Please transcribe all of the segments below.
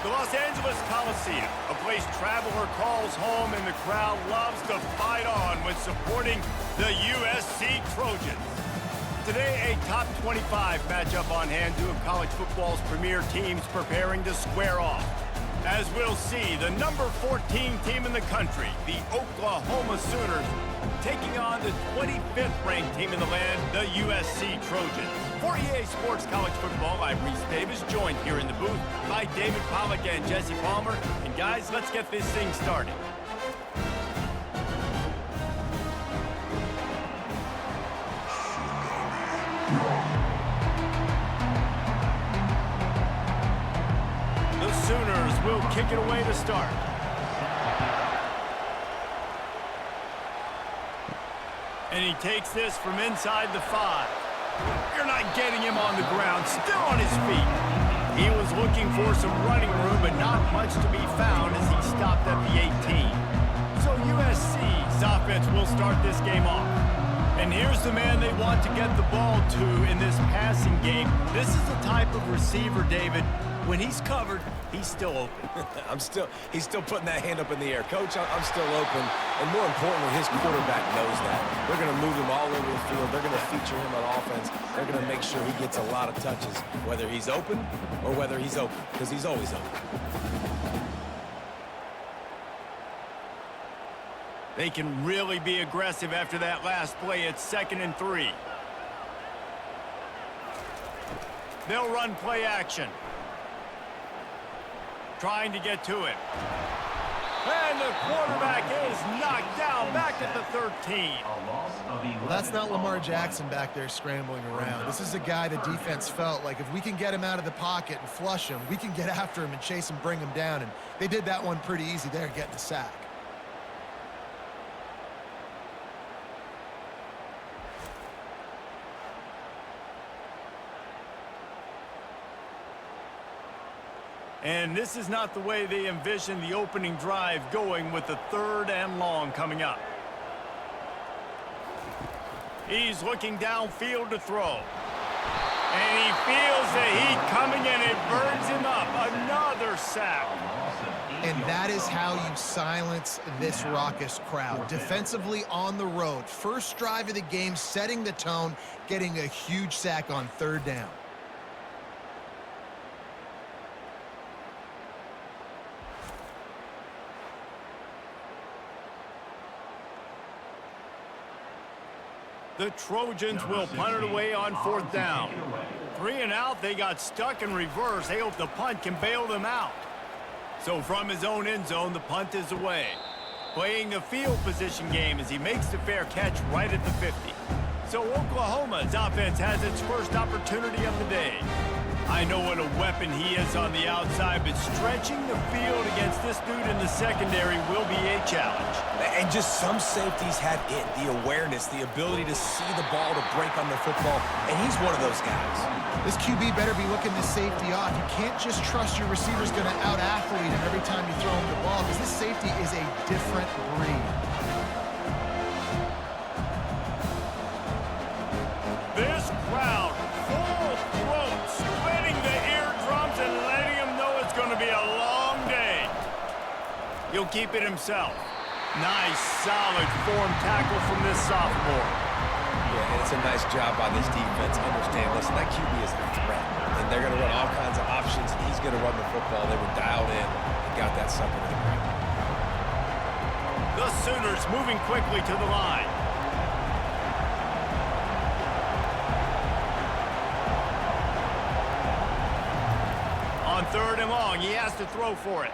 The Los Angeles Coliseum, a place traveler calls home and the crowd loves to fight on when supporting the USC Trojans. Today, a top 25 matchup on hand, two of college football's premier teams preparing to square off. As we'll see, the number 14 team in the country, the Oklahoma Sooners, taking on the 25th ranked team in the land, the USC Trojans. For EA Sports College Football, I'm Reese Davis, joined here in the booth by David Pollack and Jesse Palmer. And guys, let's get this thing started. The Sooners will kick it away to start. And he takes this from inside the 5. You're not getting him on the ground, still on his feet. He was looking for some running room, but not much to be found as he stopped at the 18. So USC's offense will start this game off. And here's the man they want to get the ball to in this passing game. This is the type of receiver, David, when he's covered, he's still open. He's still putting that hand up in the air. Coach, I'm still open. And more importantly, his quarterback knows that. They're going to move him all over the field. They're going to feature him on offense. They're going to make sure he gets a lot of touches, whether he's open or whether he's open, because he's always open. They can really be aggressive after that last play. It's 2nd and 3. They'll run play action. Trying to get to it. And the quarterback is knocked down back at the 13. Well, that's not Lamar Jackson back there scrambling around. This is a guy the defense felt like if we can get him out of the pocket and flush him, we can get after him and chase him, bring him down. And they did that one pretty easy there, getting the sack. And this is not the way they envisioned the opening drive going with the 3rd and long coming up. He's looking downfield to throw. And he feels the heat coming and it burns him up. Another sack. And that is how you silence this raucous crowd. Defensively on the road. First drive of the game, setting the tone, getting a huge sack on 3rd down. The Trojans will punt it away on 4th down. 3 and out, they got stuck in reverse. They hope the punt can bail them out. So from his own end zone, the punt is away. Playing the field position game as he makes the fair catch right at the 50. So Oklahoma's offense has its first opportunity of the day. I know what a weapon he is on the outside, but stretching the field against this dude in the secondary will be a challenge. And just some safeties have it, the awareness, the ability to see the ball, to break on the football, and he's one of those guys. This QB better be looking this safety off. You can't just trust your receiver's going to out-athlete him every time you throw him the ball, because this safety is a different breed. This crowd, full throat, splitting the eardrums and letting him know it's going to be a long day. He'll keep it himself. Nice, solid form tackle from this sophomore. Yeah, and it's a nice job by this defense. Understand, listen, that QB is a threat. And they're going to run all kinds of options, and he's going to run the football. They were dialed in and got that sucker to the ground. The Sooners moving quickly to the line. On 3rd and long, he has to throw for it.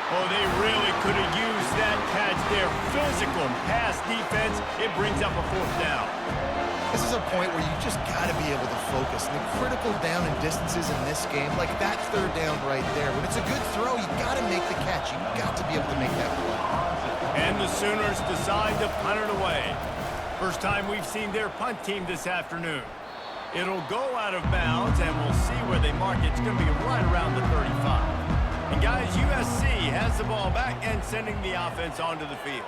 Oh, they really could have used that catch there. Physical pass defense. It brings up a 4th down. This is a point where you just got to be able to focus. The critical down and distances in this game, like that 3rd down right there. When it's a good throw, you got to make the catch. You got to be able to make that play. And the Sooners decide to punt it away. First time we've seen their punt team this afternoon. It'll go out of bounds, and we'll see where they mark it. It's going to be right around the 35. And guys, USC has the ball back and sending the offense onto the field.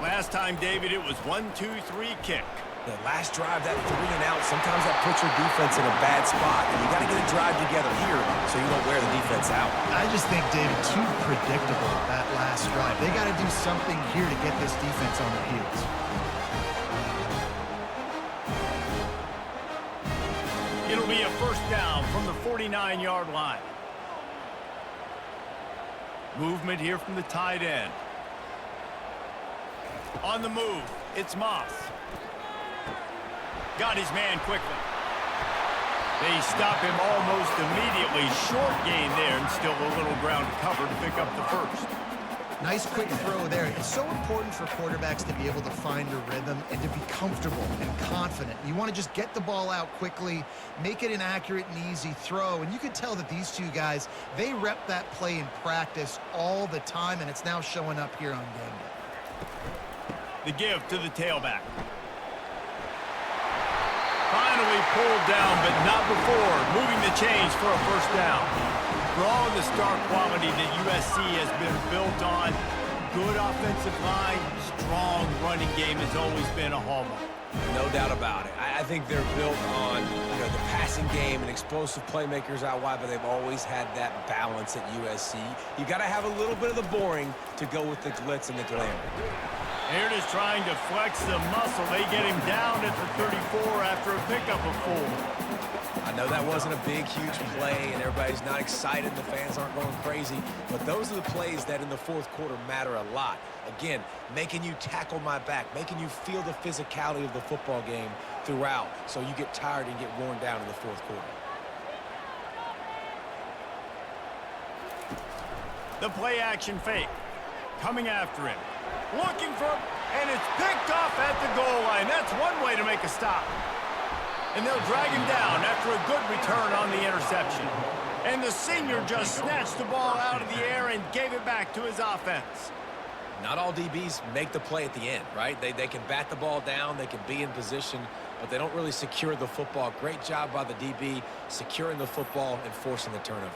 Last time, David, it was 1-2-3 kick. The last drive, that 3 and out, sometimes that puts your defense in a bad spot. And you got to get a drive together here so you don't wear the defense out. I just think, David, too predictable that last drive. They got to do something here to get this defense on their heels. It'll be a first down from the 49-yard line. Movement here from the tight end. On the move, it's Moss. Got his man quickly. They stop him almost immediately. Short gain there and still a little ground to cover to pick up the first. Nice quick throw there. It's so important for quarterbacks to be able to find a rhythm and to be comfortable and confident. You want to just get the ball out quickly, make it an accurate and easy throw. And you can tell that these two guys, they rep that play in practice all the time, and it's now showing up here on game day. The give to the tailback. Finally pulled down, but not before moving the chains for a first down. For all of the star quality that USC has been built on, good offensive line, strong running game has always been a hallmark. No doubt about it. I think they're built on the passing game and explosive playmakers out wide, but they've always had that balance at USC. You got to have a little bit of the boring to go with the glitz and the glamour. Here it is trying to flex the muscle. They get him down at the 34 after a pickup of 4. I know that wasn't a big, huge play, and everybody's not excited, and the fans aren't going crazy, but those are the plays that in the fourth quarter matter a lot. Again, making you tackle my back, making you feel the physicality of the football game throughout, so you get tired and get worn down in the fourth quarter. The play action fake. Coming after him. Looking for him, and it's picked off at the goal line. That's one way to make a stop. And they'll drag him down after a good return on the interception. And the senior just snatched the ball out of the air and gave it back to his offense. Not all DBs make the play at the end, right? They can bat the ball down, they can be in position, but they don't really secure the football. Great job by the DB securing the football and forcing the turnover.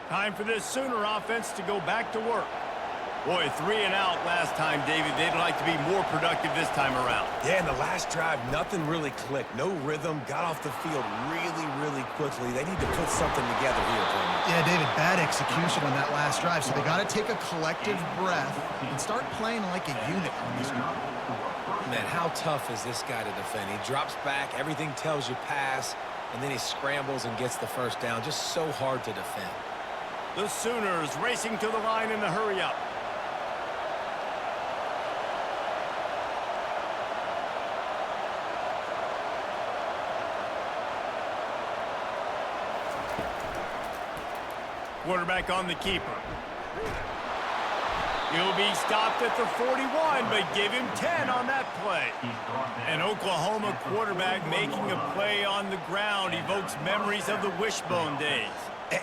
Time for this Sooner offense to go back to work. Boy, 3 and out last time, David. They'd like to be more productive this time around. Yeah, in the last drive, nothing really clicked. No rhythm, got off the field really quickly. They need to put something together here, Tony. Yeah, David, bad execution on that last drive, so they got to take a collective breath and start playing like a unit on this one. Man, how tough is this guy to defend? He drops back, everything tells you pass, and then he scrambles and gets the first down. Just so hard to defend. The Sooners racing to the line in the hurry-up. Quarterback on the keeper. He'll be stopped at the 41, but give him 10 on that play. An Oklahoma quarterback making a play on the ground evokes memories of the wishbone days.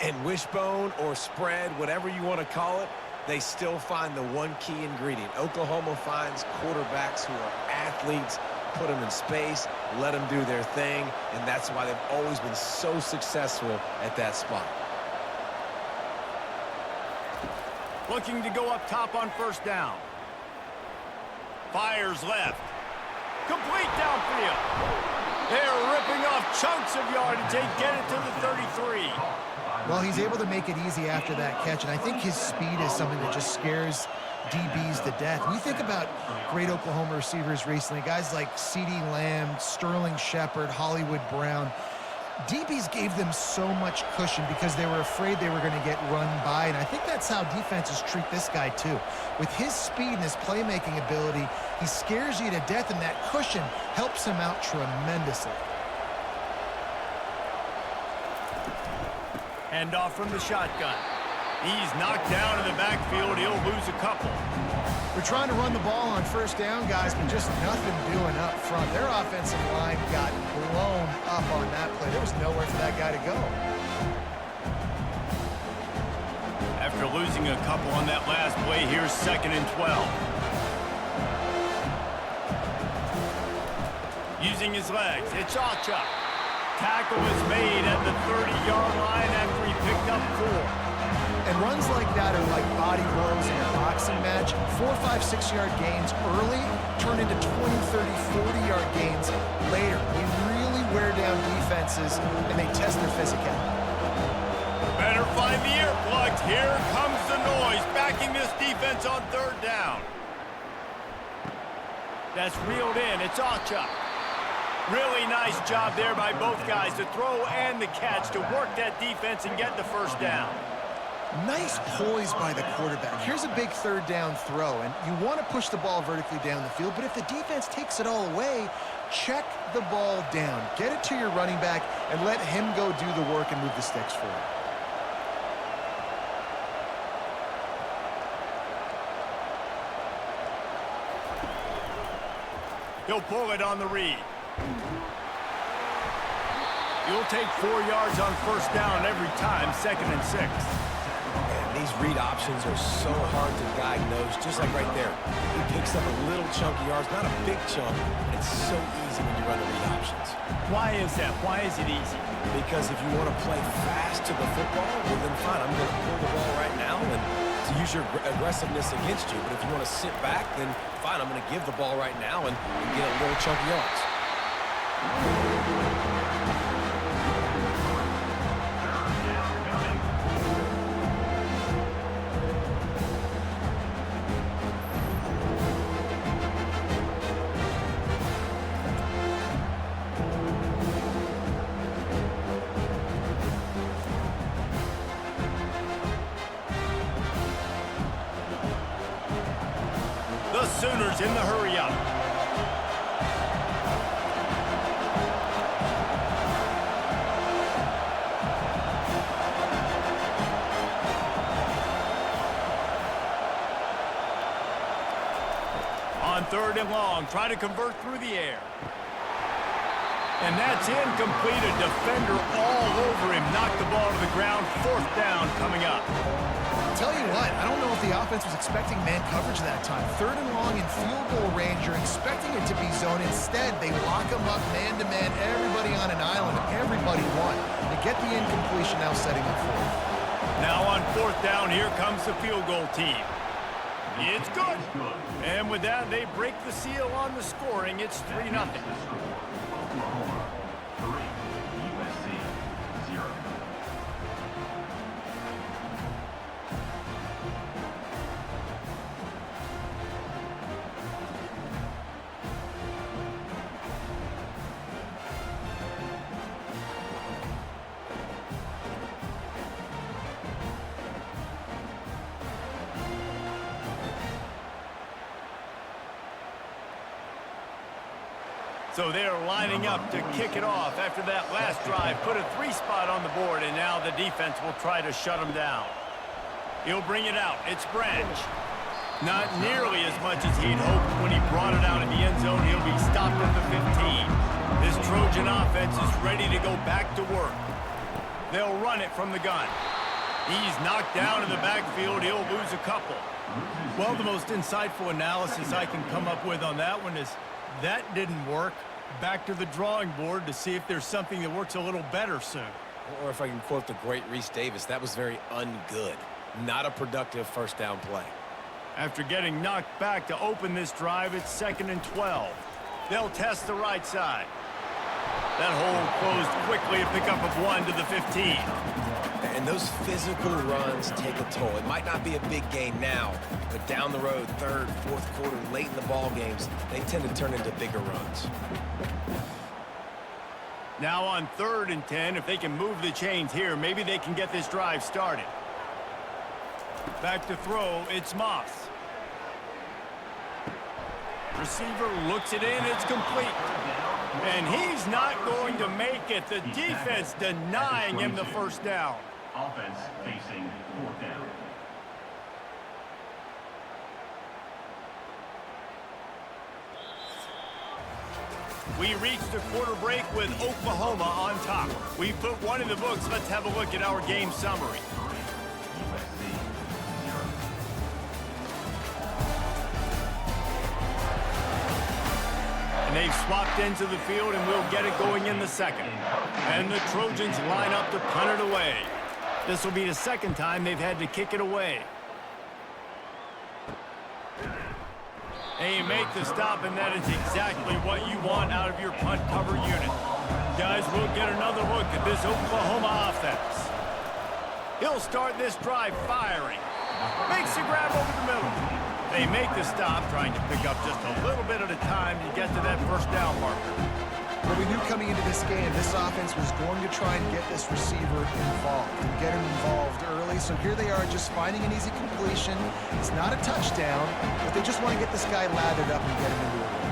And wishbone or spread, whatever you want to call it, they still find the one key ingredient. Oklahoma finds quarterbacks who are athletes, put them in space, let them do their thing, and that's why they've always been so successful at that spot. Looking to go up top on first down. Fires left. Complete downfield. They're ripping off chunks of yardage. They get it to the 33. Well, he's able to make it easy after that catch, and I think his speed is something that just scares DBs to death. When you think about great Oklahoma receivers recently, guys like CeeDee Lamb, Sterling Shepard, Hollywood Brown, DBs gave them so much cushion because they were afraid they were going to get run by, and I think that's how defenses treat this guy too. With his speed and his playmaking ability, he scares you to death, and that cushion helps him out tremendously. Handoff from the shotgun. He's knocked down in the backfield. He'll lose a couple. We're trying to run the ball on first down, guys, but just nothing doing up front. Their offensive line got blown up on that play. There was nowhere for that guy to go. After losing a couple on that last play, here's 2nd and 12. Using his legs, it's Acha. Tackle is made at the 30-yard line after he picked up 4. And runs like that are like body blows in a boxing match. 4, 5, 6-yard gains early turn into 20, 30, 40-yard gains later. They really wear down defenses, and they test their physicality. Better find the earplugs. Here comes the noise, backing this defense on 3rd down. That's reeled in. It's Ocha. Really nice job there by both guys to throw and the catch to work that defense and get the 1st down. Nice poise by the quarterback. Here's a big 3rd down throw, and you want to push the ball vertically down the field, but if the defense takes it all away, check the ball down. Get it to your running back and let him go do the work and move the sticks for you. He'll pull it on the read. You'll take 4 yards on 1st down every time, 2nd and 6. And these read options are so hard to diagnose, just like right there. He picks up a little chunk of yards, not a big chunk, but it's so easy when you run the read options. Why is that? Why is it easy? Because if you want to play fast to the football, well then fine, I'm going to pull the ball right now and to use your aggressiveness against you. But if you want to sit back, then fine, I'm going to give the ball right now and get a little chunk of yards. The Sooners in the hurry-up. On 3rd and long, try to convert through the air. And that's incomplete. A defender all over him. Knocked the ball to the ground. 4th down coming up. Tell you what, I don't know if the offense was expecting man coverage that time. 3rd and long in field goal range, you're expecting it to be zone. Instead, they lock them up man-to-man, everybody on an island, everybody won. They get the incompletion, now setting up 4th. Now on 4th down, here comes the field goal team. It's good. And with that, they break the seal on the scoring. It's 3-0. So they're lining up to kick it off after that last drive. Put a 3 spot on the board, and now the defense will try to shut them down. He'll bring it out. It's Branch. Not nearly as much as he'd hoped when he brought it out in the end zone. He'll be stopped at the 15. This Trojan offense is ready to go back to work. They'll run it from the gun. He's knocked down in the backfield. He'll lose a couple. Well, the most insightful analysis I can come up with on that one is that didn't work. Back to the drawing board to see if there's something that works a little better soon. Or if I can quote the great Reese Davis, that was very ungood. Not a productive 1st down play. After getting knocked back to open this drive, it's 2nd and 12. They'll test the right side. That hole closed quickly, a pickup of 1 to the 15. And those physical runs take a toll. It might not be a big gain now, but down the road, 3rd, 4th quarter, late in the ball games, they tend to turn into bigger runs. Now on 3rd and 10, if they can move the chains here, maybe they can get this drive started. Back to throw, it's Moss. Receiver looks it in, it's complete. And he's not going to make it. The defense denying him the 1st down. Offense facing 4th down. We reached the quarter break with Oklahoma on top. We put one in the books. Let's have a look at our game summary. And they've swapped into the field, and we'll get it going in the second. And the Trojans line up to punt it away. This will be the second time they've had to kick it away. And you make the stop, and that is exactly what you want out of your punt cover unit. Guys, we'll get another look at this Oklahoma offense. He'll start this drive firing. Makes the grab over the middle. They make the stop, trying to pick up just a little bit at a time to get to that first down marker. Well, we knew coming into this game, this offense was going to try and get this receiver involved and get him involved early. So here they are just finding an easy completion. It's not a touchdown, but they just want to get this guy lathered up and get him into a win.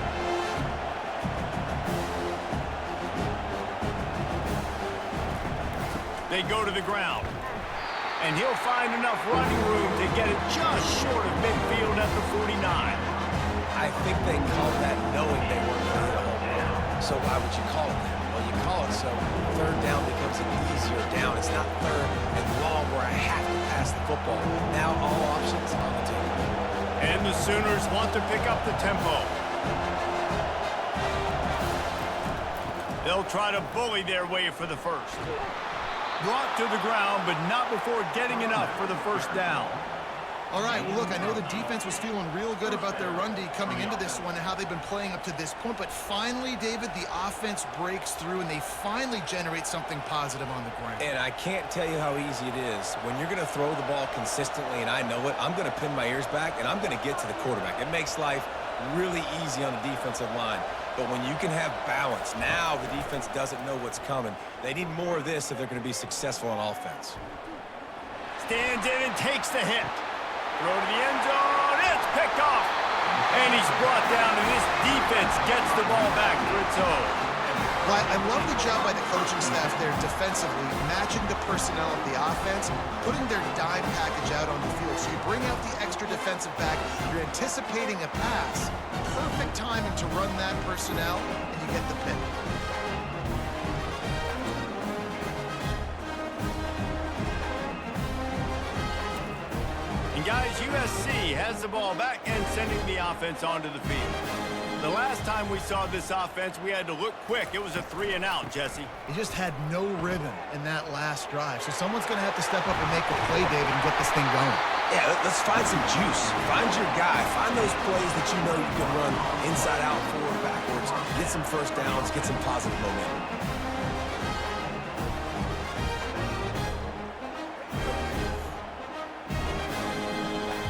They go to the ground. And he'll find enough running room to get it just short of midfield at the 49. I think they called that knowing they weren't going to hit a home run. So why would you call it that? Well, you call it so third down becomes an easier down. It's not third and long where I have to pass the football. Now all options on the table. And the Sooners want to pick up the tempo. They'll try to bully their way for the first. Brought to the ground, but not before getting enough for the first down. All right, well, look, I know the defense was feeling real good about their run D coming into this one and how they've been playing up to this point, but finally, David, the offense breaks through and they finally generate something positive on the ground. And I can't tell you how easy it is. When you're going to throw the ball consistently, and I know it, I'm going to pin my ears back, and I'm going to get to the quarterback. It makes life really easy on the defensive line. But when you can have balance, now the defense doesn't know what's coming. They need more of this if they're going to be successful on offense. Stands in and takes the hit. Throw to the end zone. It's picked off. And he's brought down, and this defense gets the ball back for its own. Well, I love the job by the coaching staff there defensively, matching the personnel of the offense, putting their dime package out on the field. So you bring out the extra defensive back, you're anticipating a pass. Perfect timing to run that personnel, and you get the pick. And guys, USC has the ball back and sending the offense onto the field. The last time we saw this offense, we had to look quick. It was a 3-and-out, Jesse. He just had no rhythm in that last drive. So someone's going to have to step up and make a play, David, and get this thing going. Yeah, let's find some juice. Find your guy. Find those plays that you know you can run inside out, forward, backwards. Get some first downs. Get some positive momentum.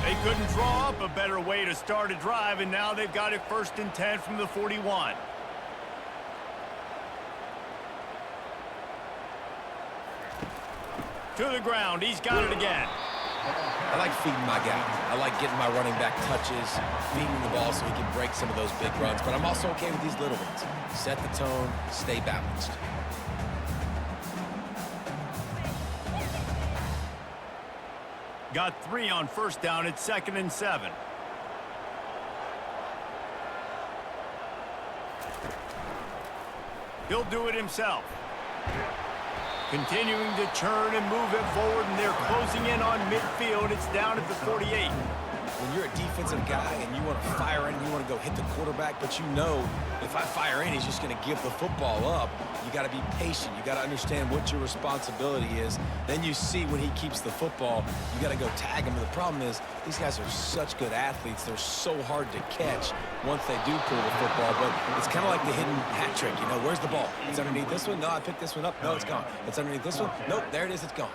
They couldn't draw up a better way to start a drive, and now they've got it 1st and 10 from the 41. To the ground. He's got it again. I like feeding my guy. I like getting my running back touches, feeding the ball so he can break some of those big runs, but I'm also okay with these little ones. Set the tone, stay balanced. Got 3 on first down. It's 2nd and 7. He'll do it himself. Continuing to churn and move it forward, and they're closing in on midfield. It's down at the 48. When you're a defensive guy and you want to fire in, you want to go hit the quarterback, but you know if I fire in, he's just going to give the football up. You got to be patient. You got to understand what your responsibility is. Then you see when he keeps the football, you got to go tag him. But the problem is these guys are such good athletes. They're so hard to catch once they do pull the football. But it's kind of like the hidden hat trick. You know, where's the ball? It's underneath this one. No, I picked this one up. No, it's gone. It's underneath this one. Nope, there it is. It's gone.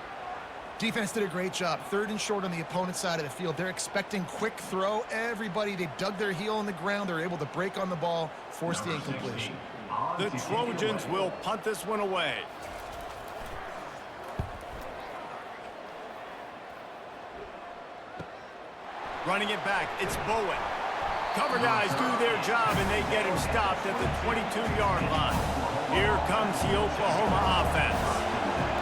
Defense did a great job. 3rd and short on the opponent's side of the field. They're expecting quick throw. Everybody, they dug their heel in the ground. They're able to break on the ball, force the incompletion. The Trojans will punt this one away. Running it back, it's Bowen. Cover guys do their job, and they get him stopped at the 22-yard line. Here comes the Oklahoma offense.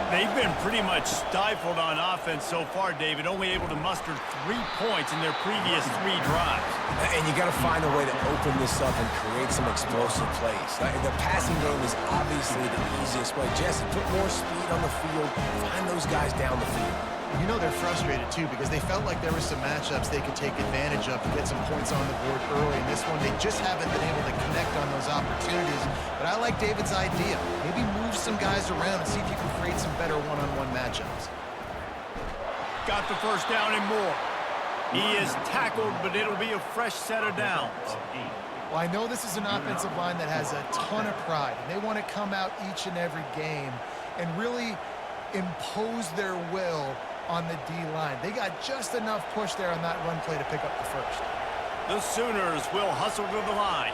They've been pretty much stifled on offense so far, David, only able to muster 3 points in their previous 3 drives. And you got to find a way to open this up and create some explosive plays. The passing game is obviously the easiest way. Jesse, put more speed on the field. Find those guys down the field. You know they're frustrated, too, because they felt like there were some matchups they could take advantage of to get some points on the board early. In this one, they just haven't been able to connect on those opportunities. But I like David's idea. Maybe move some guys around and see if you can create some better one-on-one matchups. Got the first down and more. He is tackled, but it'll be a fresh set of downs. Well, I know this is an offensive line that has a ton of pride, and they want to come out each and every game and really impose their will on the D-line. They got just enough push there on that run play to pick up the first. The Sooners will hustle to the line.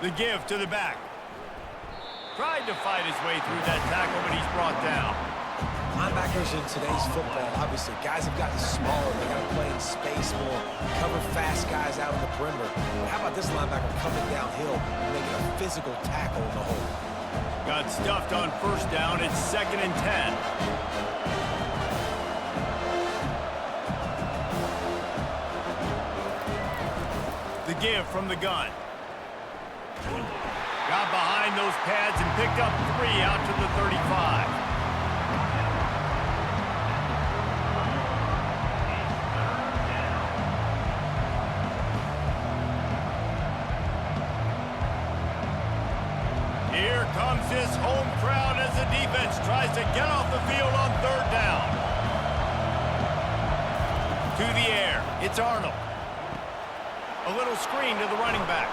The give to the back. Tried to fight his way through that tackle, but he's brought down. Linebackers in today's football, obviously, guys have gotten smaller. They got to play in space more, cover fast guys out on the perimeter. But how about this linebacker coming downhill and making a physical tackle in the hole? Got stuffed on first down. It's 2nd and 10. The give from the gun. Got behind those pads and picked up 3 out to the 35. Here comes this home crowd as the defense tries to get off the field on 3rd down. To the air, it's Arnold. A little screen to the running back.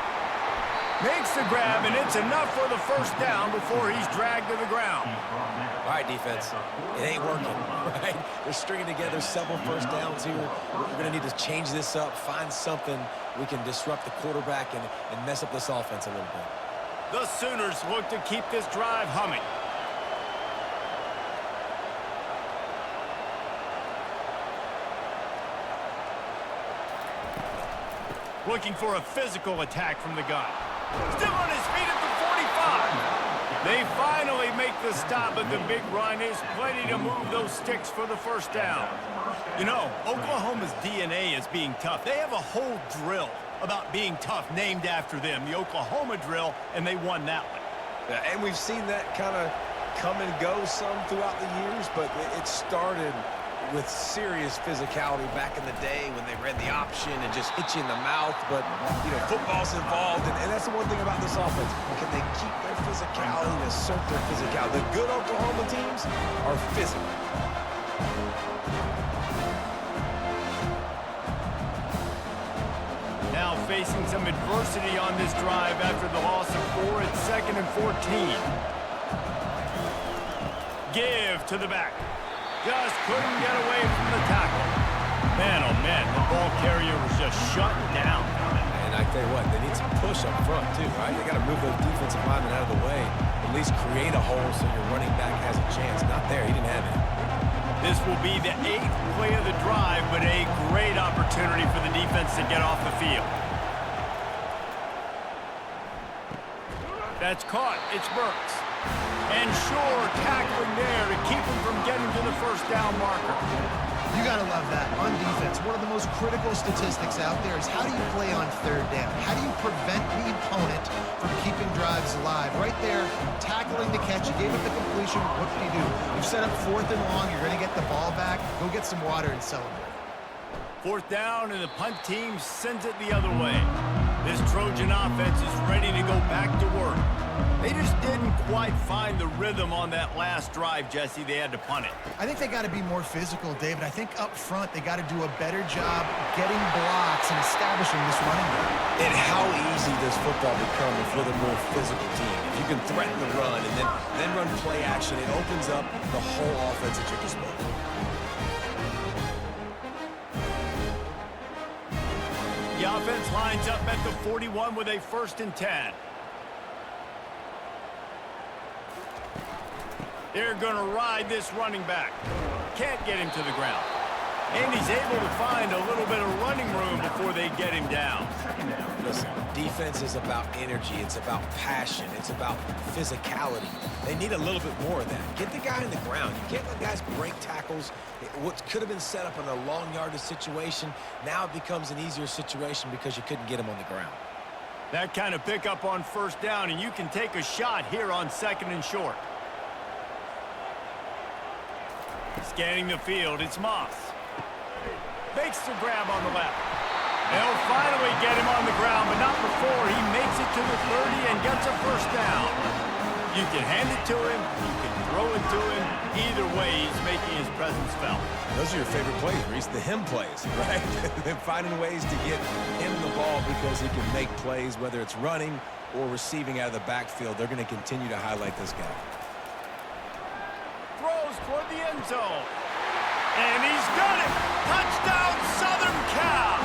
Makes the grab, and it's enough for the first down before he's dragged to the ground. All right, defense, it ain't working, right? They're stringing together several first downs here. We're going to need to change this up, find something we can disrupt the quarterback and mess up this offense a little bit. The Sooners look to keep this drive humming. Looking for a physical attack from the gun. Still on his feet at the 45. They finally make the stop, but the big run is plenty to move those sticks for the first down. You know, Oklahoma's DNA is being tough. They have a whole drill about being tough named after them, the Oklahoma drill, and they won that one. Yeah, and we've seen that kind of come and go some throughout the years, but it started with serious physicality back in the day when they ran the option and just hit you in the mouth. But, you know, football's involved, and that's the one thing about this offense. Can they keep their physicality and assert their physicality? The good Oklahoma teams are physical. Now facing some adversity on this drive after the loss of 4. It's 2nd and 14. Give to the back. Just couldn't get away from the tackle. Man, oh man, the ball carrier was just shut down. And I tell you what, they need some push up front too, right? They got to move those defensive linemen out of the way, at least create a hole so your running back has a chance. Not there, he didn't have it. This will be the 8th play of the drive, but a great opportunity for the defense to get off the field. That's caught. It's Burks. And sure, tackling there to keep him from getting to the first down marker. You got to love that. On defense, one of the most critical statistics out there is how do you play on 3rd down? How do you prevent the opponent from keeping drives alive? Right there, tackling the catch. You gave up the completion. What do? You set up 4th and long. You're going to get the ball back. Go get some water and celebrate. 4th down, and the punt team sends it the other way. This Trojan offense is ready to go back to work. They just didn't quite find the rhythm on that last drive, Jesse. They had to punt it. I think they got to be more physical, David. I think up front they got to do a better job getting blocks and establishing this running game. And how easy does football become if you're the more physical team? If you can threaten the run and then run play action, it opens up the whole offense at your disposal. The offense lines up at the 41 with a 1st and 10. They're going to ride this running back. Can't get him to the ground. And he's able to find a little bit of running room before they get him down. Listen, defense is about energy. It's about passion. It's about physicality. They need a little bit more of that. Get the guy in the ground. You can't let guys break tackles. What could have been set up in a long yardage situation, now it becomes an easier situation because you couldn't get him on the ground. That kind of pickup on first down, and you can take a shot here on 2nd and short. Scanning the field, it's Moss. Makes the grab on the left. They'll finally get him on the ground, but not before he makes it to the 30 and gets a first down. You can hand it to him, you can throw it to him. Either way, he's making his presence felt. Those are your favorite plays, Reese, the him plays, right? They're finding ways to get him the ball because he can make plays, whether it's running or receiving out of the backfield. They're going to continue to highlight this guy. Throws toward the end zone. And he's done it! Touchdown, Southern Cal!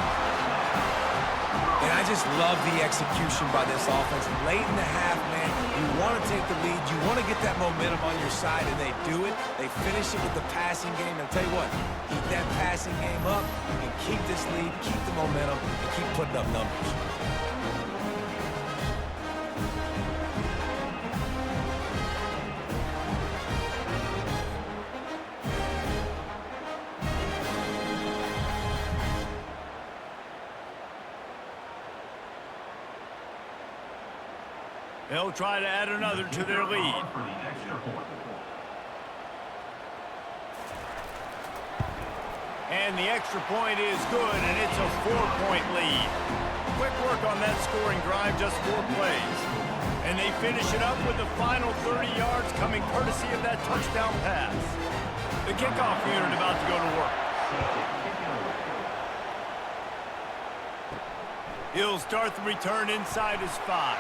And I just love the execution by this offense. Late in the half, man, you want to take the lead. You want to get that momentum on your side, and they do it. They finish it with the passing game. And I'll tell you what, keep that passing game up. You can keep this lead, keep the momentum, and keep putting up numbers. They'll try to add another to their lead. For the extra point. And the extra point is good, and it's a 4-point lead. Quick work on that scoring drive, just 4 plays. And they finish it up with the final 30 yards coming courtesy of that touchdown pass. The kickoff unit about to go to work. He'll start the return inside his 5.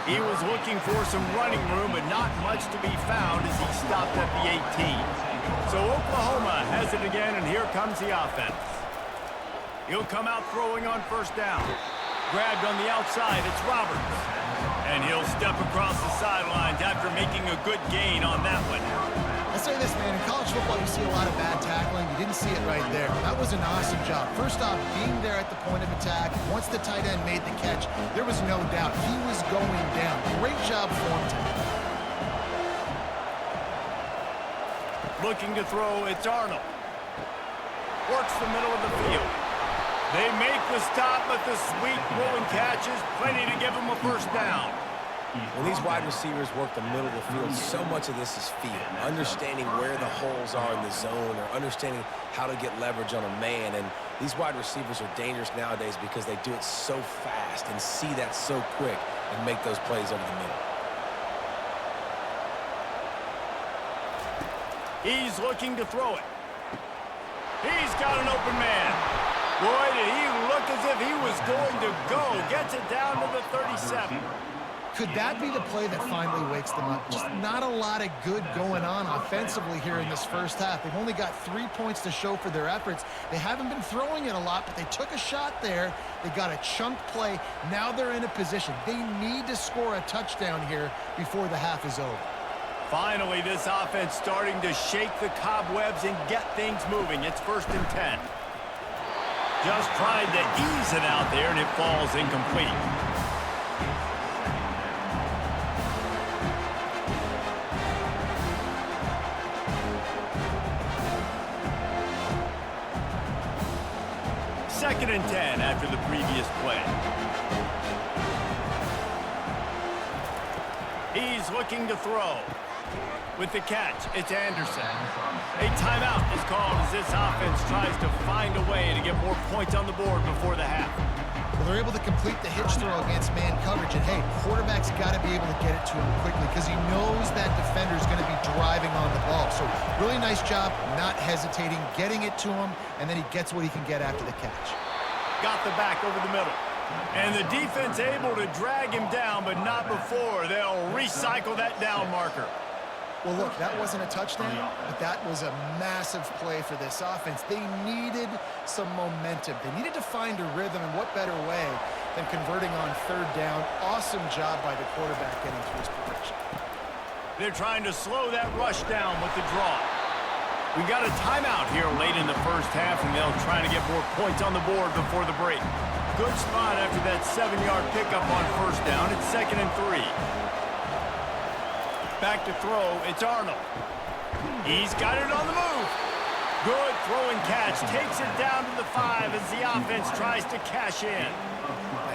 He was looking for some running room, but not much to be found as he stopped at the 18. So Oklahoma has it again, and here comes the offense. He'll come out throwing on first down. Grabbed on the outside, it's Roberts. And he'll step across the sidelines after making a good gain on that one. I say this, man, in college football you see a lot of bad tackling. You didn't see it right there. That was an awesome job. First off, being there at the point of attack. Once the tight end made the catch, there was no doubt he was going down. Great job for him today. Looking to throw, it's Arnold. Works the middle of the field. They make the stop, but the sweet rolling catch is plenty to give them a first down. When these wide receivers work the middle of the field, so much of this is feel. Understanding where the holes are in the zone or understanding how to get leverage on a man. And these wide receivers are dangerous nowadays because they do it so fast and see that so quick and make those plays over the middle. He's looking to throw it. He's got an open man. Boy, did he look as if he was going to go. Gets it down to the 37. Could that be the play that finally wakes them up? Just not a lot of good going on offensively here in this first half. They've only got 3 points to show for their efforts. They haven't been throwing it a lot, but they took a shot there. They got a chunk play. Now they're in a position. They need to score a touchdown here before the half is over. Finally, this offense starting to shake the cobwebs and get things moving. It's 1st and 10. Just tried to ease it out there, and it falls incomplete. Second and 10 after the previous play. He's looking to throw. With the catch, it's Anderson. A timeout is called as this offense tries to find a way to get more points on the board before the half. Well, they're able to complete the hitch throw against man coverage, and hey, quarterback's got to be able to get it to him quickly because he knows that defender's going to be driving on the ball. So really nice job, not hesitating, getting it to him, and then he gets what he can get after the catch. Got the back over the middle. And the defense able to drag him down, but not before. They'll recycle that down marker. Well, look, that wasn't a touchdown, but that was a massive play for this offense. They needed some momentum. They needed to find a rhythm, and what better way than converting on third down. Awesome job by the quarterback getting to his progression. They're trying to slow that rush down with the draw. We got a timeout here late in the first half, and they'll try to get more points on the board before the break. Good spot after that 7-yard pickup on first down. It's 2nd and 3. Back to throw, it's Arnold. He's got it on the move. Good throw and catch. Takes it down to the 5 as the offense tries to cash in.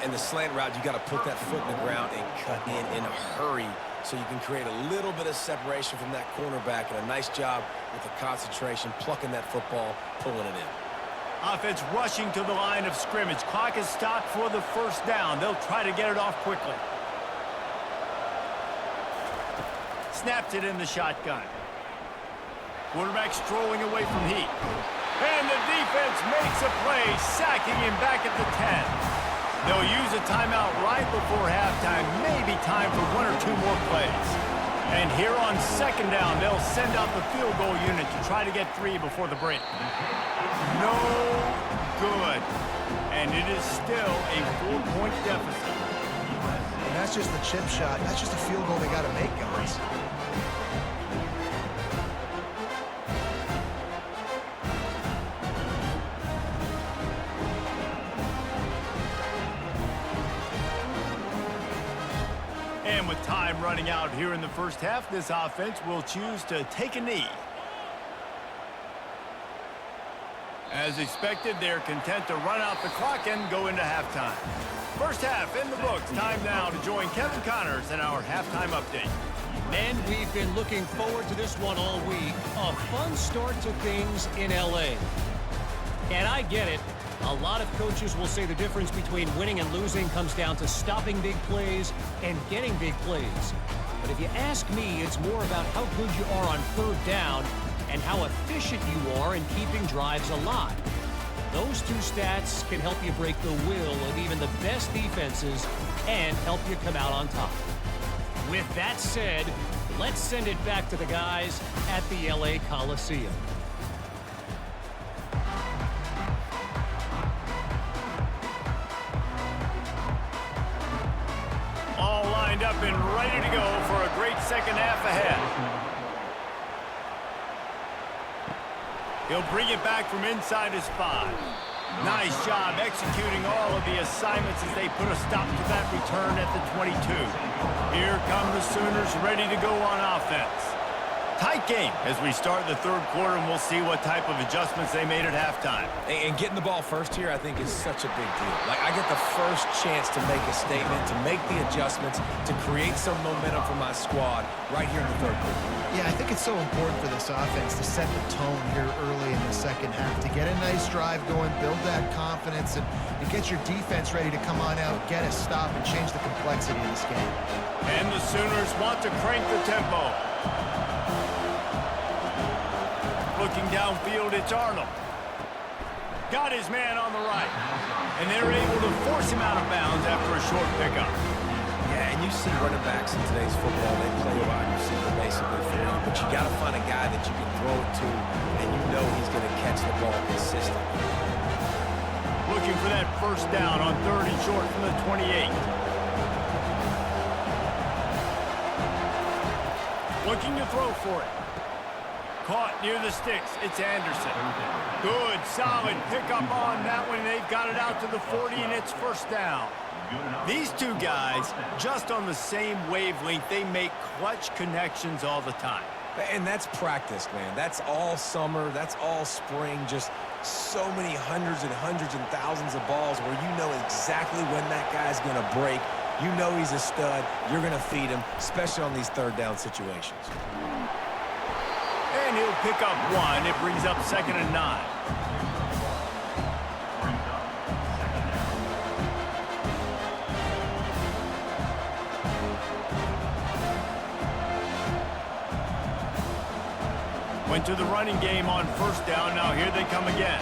In the slant route, you got to put that foot in the ground and cut in a hurry so you can create a little bit of separation from that cornerback, and a nice job with the concentration, plucking that football, pulling it in. Offense rushing to the line of scrimmage. Clock is stopped for the first down. They'll try to get it off quickly. Snaps it in the shotgun. Quarterback strolling away from heat. And the defense makes a play, sacking him back at the 10. They'll use a timeout right before halftime. Maybe time for 1 or 2 more plays. And here on second down, they'll send out the field goal unit to try to get 3 before the break. No good. And it is still a 4-point deficit. And that's just the chip shot. That's just a field goal they got to make, guys. And with time running out here in the first half, this offense will choose to take a knee. As expected, they're content to run out the clock and go into halftime. First half in the books. Time now to join Kevin Connors in our halftime update. And we've been looking forward to this one all week. A fun start to things in L.A. And I get it. A lot of coaches will say the difference between winning and losing comes down to stopping big plays and getting big plays. But if you ask me, it's more about how good you are on third down and how efficient you are in keeping drives alive. Those 2 stats can help you break the will of even the best defenses and help you come out on top. With that said, let's send it back to the guys at the LA Coliseum. All lined up and ready to go for a great second half ahead. He'll bring it back from inside his 5. Nice job executing all of the assignments as they put a stop to that return at the 22. Here come the Sooners ready to go on offense. Tight game as we start the third quarter, and we'll see what type of adjustments they made at halftime. And getting the ball first here, I think, is such a big deal. Like, I get the first chance to make a statement, to make the adjustments, to create some momentum for my squad right here in the third quarter. Yeah, I think it's so important for this offense to set the tone here early in the second half, to get a nice drive going, build that confidence, and get your defense ready to come on out, get a stop, and change the complexity of this game. And the Sooners want to crank the tempo. Looking downfield, it's Arnold. Got his man on the right. And they're able to force him out of bounds after a short pickup. Yeah, and you see running backs in today's football, they play a wide receiver basically for you, but you got to find a guy that you can throw it to, and you know he's going to catch the ball consistently. Looking for that first down on 3rd and short from the 28. Looking to throw for it. Caught near the sticks. It's Anderson. Good, solid pickup on that one. They've got it out to the 40, and it's first down. These 2 guys, just on the same wavelength, they make clutch connections all the time. And that's practice, man. That's all summer. That's all spring. Just so many hundreds and thousands of balls where you know exactly when that guy's going to break. You know he's a stud. You're going to feed him, especially on these third down situations. And he'll pick up 1. It brings up 2nd and 9. Went to the running game on first down. Now here they come again.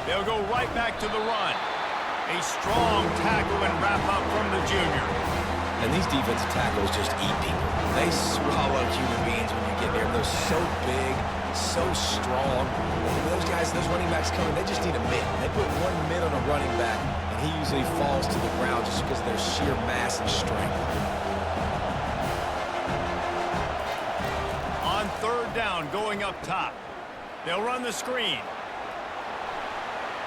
They'll go right back to the run. A strong tackle and wrap up from the junior. And these defensive tackles just eat people. They swallow human beings when you get near them. They're so big, so strong. And those guys, those running backs coming, they just need a mid. They put 1 mid on a running back, and he usually falls to the ground just because of their sheer mass and strength. On 3rd down, going up top. They'll run the screen.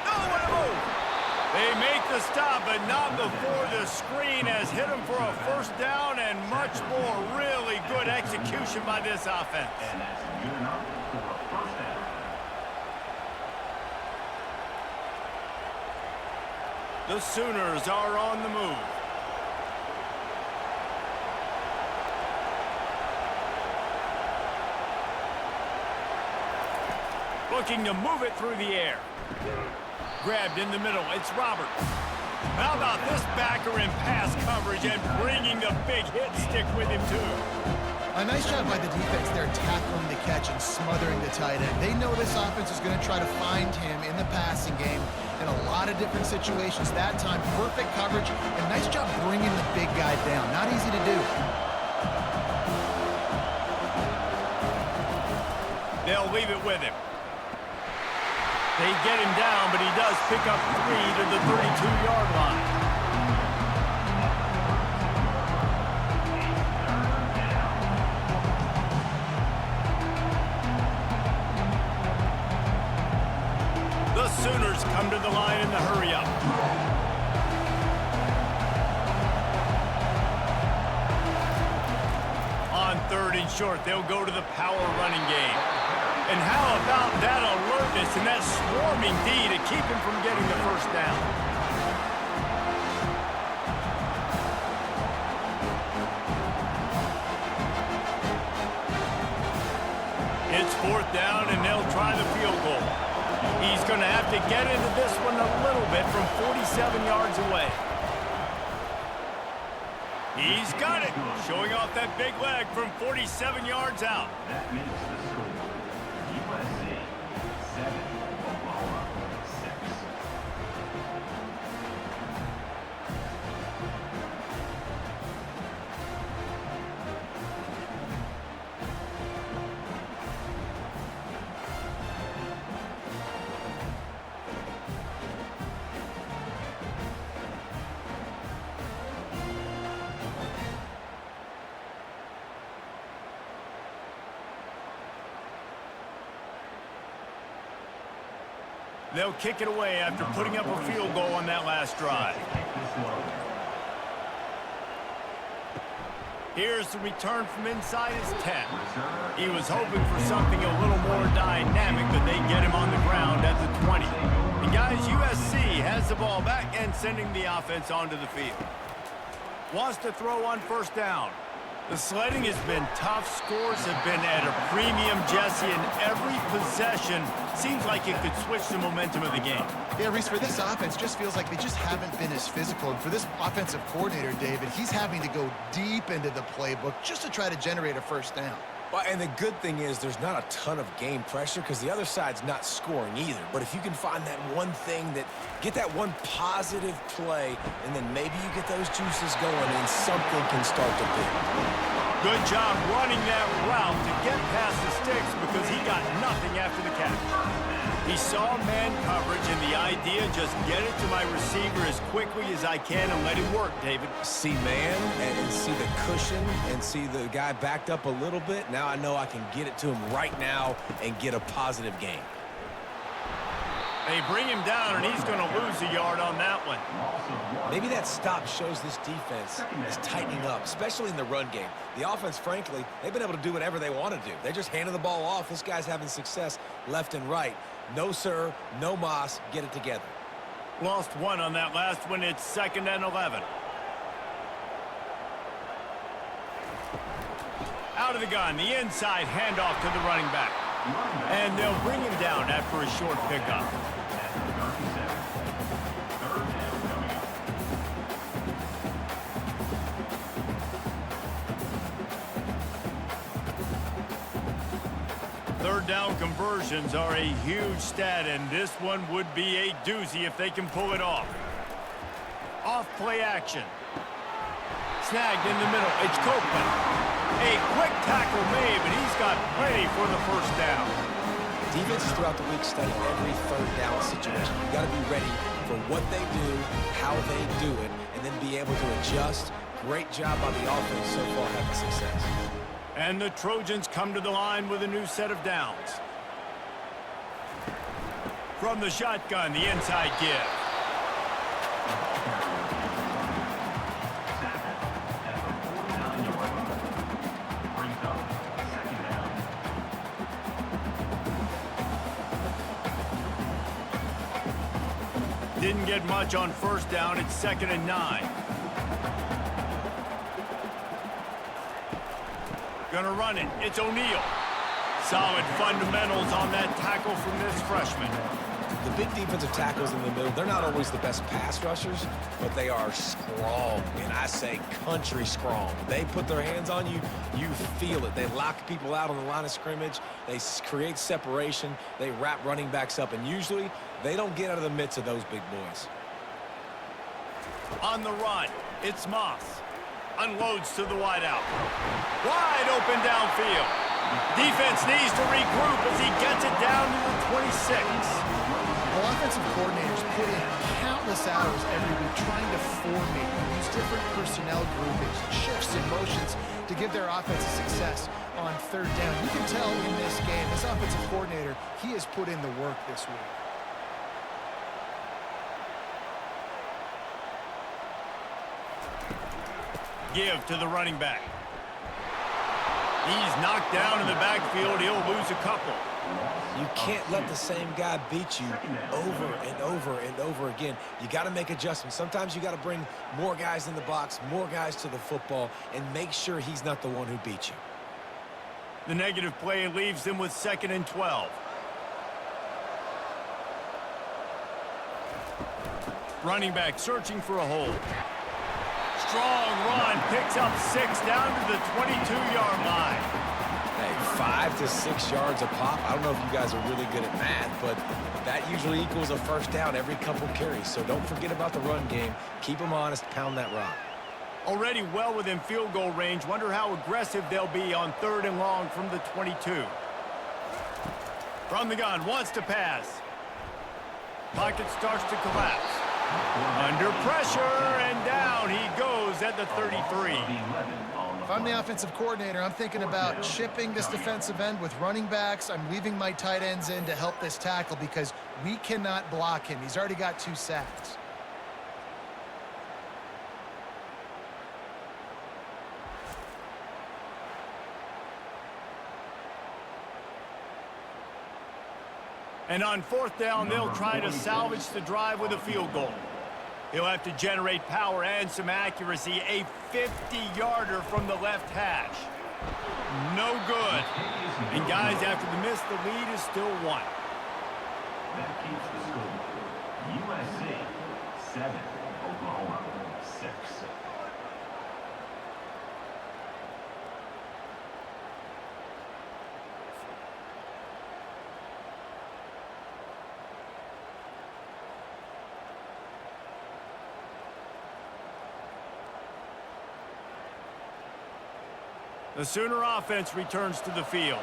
Oh, what a move! They make the stop, but not before the screen has hit them for a first down and much more. Really good execution by this offense. And that's good enough for a first down. The Sooners are on the move. Looking to move it through the air. Grabbed in the middle. It's Robert. How about this backer in pass coverage and bringing the big hit stick with him, too? A nice job by the defense there, tackling the catch and smothering the tight end. They know this offense is going to try to find him in the passing game in a lot of different situations. That time, perfect coverage, and nice job bringing the big guy down. Not easy to do. They'll leave it with him. They get him down, but he does pick up 3 to the 32-yard line. The Sooners come to the line in the hurry-up. On 3rd and short, they'll go to the power running game. And how about that alertness and that swarming D to keep him from getting the first down? It's 4th down, and they'll try the field goal. He's going to have to get into this one a little bit from 47 yards away. He's got it, showing off that big leg from 47 yards out. That makes the score. USC 7, Oklahoma 6. They'll kick it away after putting up a field goal on that last drive. Here's the return from inside his 10. He was hoping for something a little more dynamic, but they get him on the ground at the 20. And guys, USC has the ball back and sending the offense onto the field. Wants to throw on 1st down. The sledding has been tough. Scores have been at a premium, Jesse, and every possession seems like it could switch the momentum of the game. Yeah, Reese, for this offense, just feels like they just haven't been as physical. And for this offensive coordinator, David, he's having to go deep into the playbook just to try to generate a first down. Well, and the good thing is there's not a ton of game pressure because the other side's not scoring either. But if you can find that one thing get that one positive play, and then maybe you get those juices going and something can start to build. Good job running that route to get past the sticks because he got nothing after the catch. He saw man coverage, and the idea, just get it to my receiver as quickly as I can and let him work, David. See man and see the cushion and see the guy backed up a little bit. Now I know I can get it to him right now and get a positive gain. They bring him down, and he's going to lose a yard on that one. Maybe that stop shows this defense is tightening up, especially in the run game. The offense, frankly, they've been able to do whatever they want to do. They're just handing the ball off. This guy's having success left and right. No, sir. No mas. Get it together. Lost 1 on that last one. It's 2nd and 11. Out of the gun. The inside handoff to the running back. And they'll bring him down after a short pickup. Third down conversions are a huge stat, and this one would be a doozy if they can pull it off. Off play action. Snagged in the middle. It's Copeland. A quick tackle made, but he's got plenty for the first down. Defenses throughout the week study every 3rd down situation. You got to be ready for what they do, how they do it, and then be able to adjust. Great job by the offense so far having success. And the Trojans come to the line with a new set of downs. From the shotgun, the inside give. Didn't get much on first down. It's 2nd and 9. Gonna run it. It's O'Neal. Solid fundamentals on that tackle from this freshman. The big defensive tackles in the middle, they're not always the best pass rushers, but they are strong, and I say country strong. They put their hands on you, you feel it. They lock people out on the line of scrimmage. They create separation. They wrap running backs up, and usually they don't get out of the midst of those big boys. On the run, it's Moss. Unloads to the wideout. Wide open downfield. Defense needs to regroup as he gets it down to the 26. Well, offensive coordinators put in countless hours every week trying to formate and use different personnel groupings, shifts, and motions to give their offense success on third down. You can tell in this game, this offensive coordinator, he has put in the work this week. Give to the running back. He's knocked down in the backfield. He'll lose a couple. You can't let the same guy beat you over and over and over again. You got to make adjustments. Sometimes you got to bring more guys in the box, more guys to the football, and make sure he's not the one who beat you. The negative play leaves them with 2nd and 12. Running back searching for a hole. Strong run, picks up 6 down to the 22-yard line. Hey, 5 to 6 yards a pop. I don't know if you guys are really good at math, but that usually equals a first down every couple carries. So don't forget about the run game. Keep them honest, pound that rock. Already well within field goal range. Wonder how aggressive they'll be on 3rd and long from the 22. From the gun, wants to pass. Pocket starts to collapse. Under pressure, and down he goes at the 33. If I'm the offensive coordinator, I'm thinking about chipping this defensive end with running backs. I'm leaving my tight ends in to help this tackle because we cannot block him. He's already got 2 sacks. And on 4th down, they'll try to salvage the drive with a field goal. He'll have to generate power and some accuracy. A 50-yarder from the left hash. No good. And guys, after the miss, the lead is still 1. That keeps the score. USC 7, Oklahoma 6. The Sooner offense returns to the field.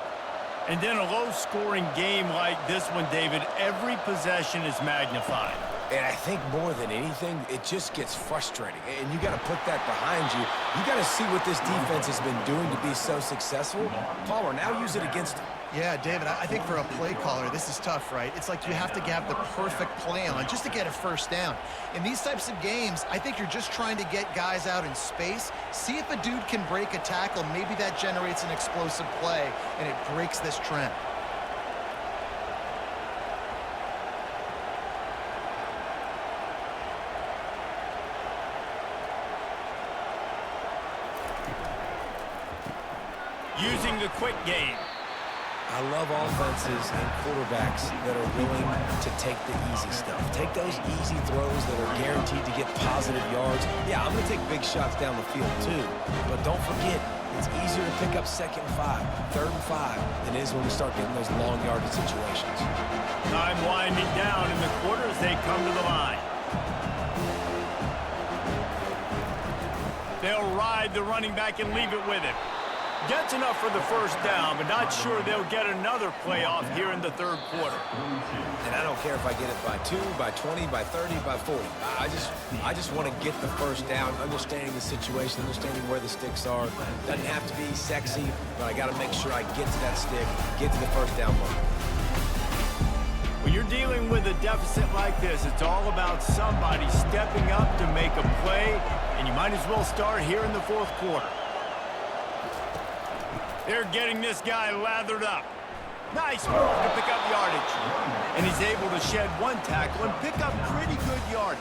And then a low-scoring game like this one, David, every possession is magnified. And I think more than anything, it just gets frustrating. And you got to put that behind you. You got to see what this defense has been doing to be so successful. Palmer, now use it against him. Yeah, David, I think for a play caller, this is tough, right? It's like you have to have the perfect play on just to get a first down. In these types of games, I think you're just trying to get guys out in space, see if a dude can break a tackle. Maybe that generates an explosive play, and it breaks this trend. Using the quick game. I love offenses and quarterbacks that are willing to take the easy stuff. Take those easy throws that are guaranteed to get positive yards. Yeah, I'm going to take big shots down the field too, but don't forget, it's easier to pick up 2nd and 5, 3rd and 5 than it is when we start getting those long yardage situations. Time winding down in the quarter as they come to the line. They'll ride the running back and leave it with him. Gets enough for the first down, but not sure they'll get another playoff here in the 3rd quarter. And I don't care if I get it by 2, by 20, by 30, by 40. I just want to get the first down, understanding the situation, understanding where the sticks are. Doesn't have to be sexy, but I got to make sure I get to that stick, get to the first down mark. When you're you're dealing with a deficit like this, it's all about somebody stepping up to make a play, and you might as well start here in the fourth quarter. They're getting this guy lathered up. Nice move to pick up yardage. And he's able to shed one tackle and pick up pretty good yardage.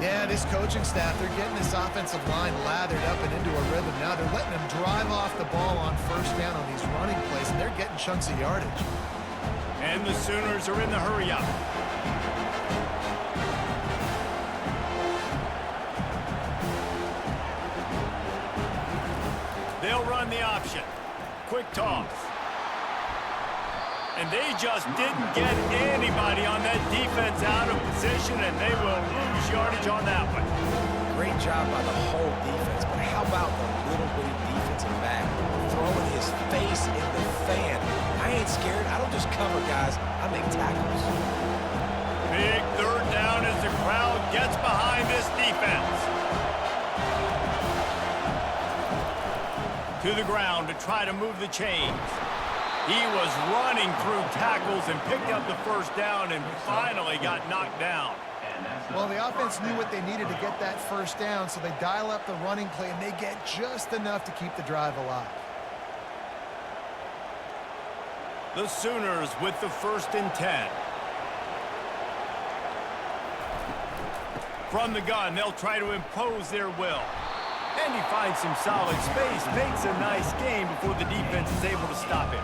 Yeah, this coaching staff, they're getting this offensive line lathered up and into a rhythm now. They're letting them drive off the ball on first down on these running plays, and they're getting chunks of yardage. And the Sooners are in the hurry-up. They'll run the option. Quick toss. And they just didn't get anybody on that defense out of position, and they will lose yardage on that one. Great job by the whole defense, but how about the little bitty defensive back throwing his face in the fan? I ain't scared. I don't just cover guys. I make tackles. Big third down as the crowd gets behind this defense. To the ground to try to move the chains. He was running through tackles and picked up the first down and finally got knocked down. Well, the offense knew what they needed to get that first down, so they dial up the running play, and they get just enough to keep the drive alive. The Sooners with the 1st and 10. From the gun, they'll try to impose their will. And he finds some solid space, makes a nice game before the defense is able to stop him.